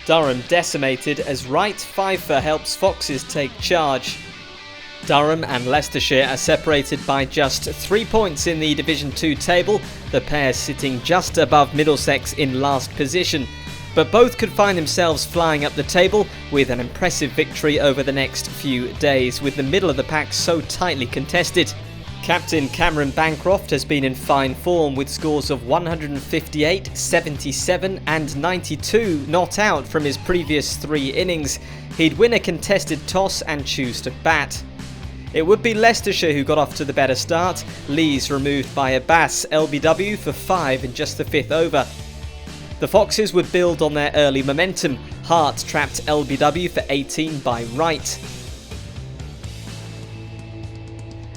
Durham decimated as Wright Pfeiffer helps Foxes take charge. Durham and Leicestershire are separated by just 3 points in the Division 2 table, the pair sitting just above Middlesex in last position. But both could find themselves flying up the table with an impressive victory over the next few days, with the middle of the pack so tightly contested. Captain Cameron Bancroft has been in fine form with scores of 158, 77 and 92 not out from his previous 3 innings. He'd win a contested toss and choose to bat. It would be Leicestershire who got off to the better start. Lees removed by Abbas LBW for 5 in just the 5th over. The Foxes would build on their early momentum. Hart trapped LBW for 18 by Wright.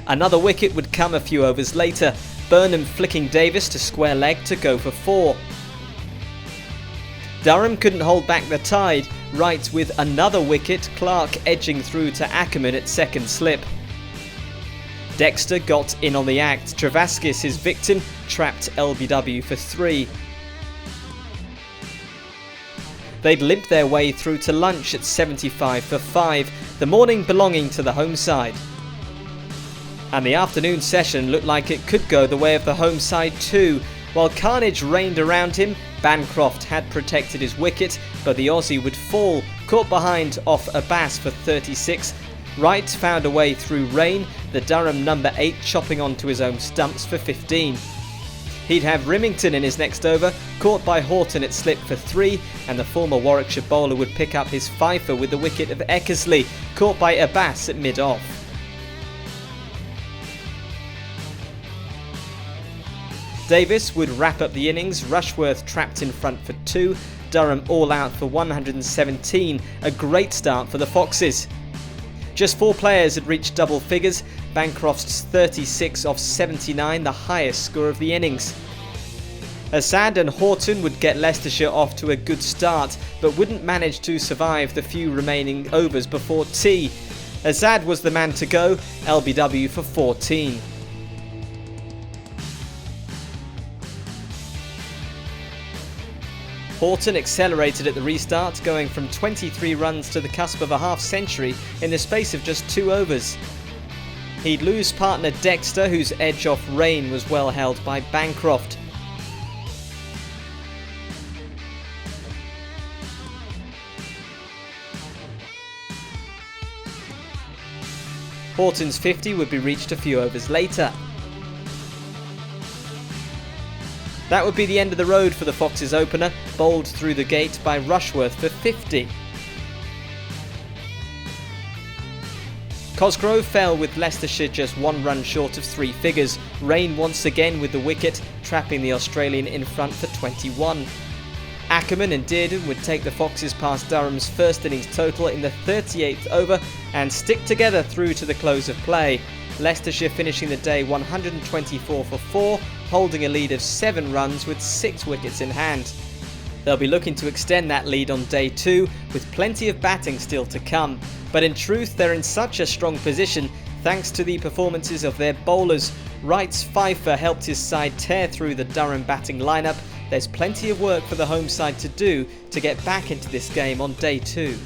Another wicket would come a few overs later, Burnham flicking Davis to square leg to go for 4. Durham couldn't hold back the tide, Wright with another wicket, Clark edging through to Ackerman at second slip. Dexter got in on the act, Travaskis, his victim, trapped LBW for 3. They'd limped their way through to lunch at 75 for 5, the morning belonging to the home side. And the afternoon session looked like it could go the way of the home side too. While carnage reigned around him, Bancroft had protected his wicket, but the Aussie would fall, caught behind off Abbas for 36. Wright found a way through rain, the Durham number 8 chopping onto his own stumps for 15. He'd have Rimington in his next over, caught by Horton at slip for 3, and the former Warwickshire bowler would pick up his fifer with the wicket of Eckersley, caught by Abbas at mid-off. Davis would wrap up the innings, Rushworth trapped in front for 2, Durham all out for 117, a great start for the Foxes. Just 4 players had reached double figures, Bancroft's 36 off 79, the highest score of the innings. Azad and Horton would get Leicestershire off to a good start, but wouldn't manage to survive the few remaining overs before tea. Azad was the man to go, LBW for 14. Horton accelerated at the restart, going from 23 runs to the cusp of a half-century in the space of just 2 overs. He'd lose partner Dexter, whose edge off Rain was well held by Bancroft. Horton's 50 would be reached a few overs later. That would be the end of the road for the Foxes opener, bowled through the gate by Rushworth for 50. Cosgrove fell with Leicestershire just 1 run short of 3 figures. Rain once again with the wicket, trapping the Australian in front for 21. Ackerman and Dearden would take the Foxes past Durham's first innings total in the 38th over and stick together through to the close of play. Leicestershire finishing the day 124 for 4, holding a lead of 7 runs with 6 wickets in hand. They'll be looking to extend that lead on day 2 with plenty of batting still to come, but in truth they're in such a strong position thanks to the performances of their bowlers. Wright's Pfeiffer helped his side tear through the Durham batting lineup. There's plenty of work for the home side to do to get back into this game on day 2.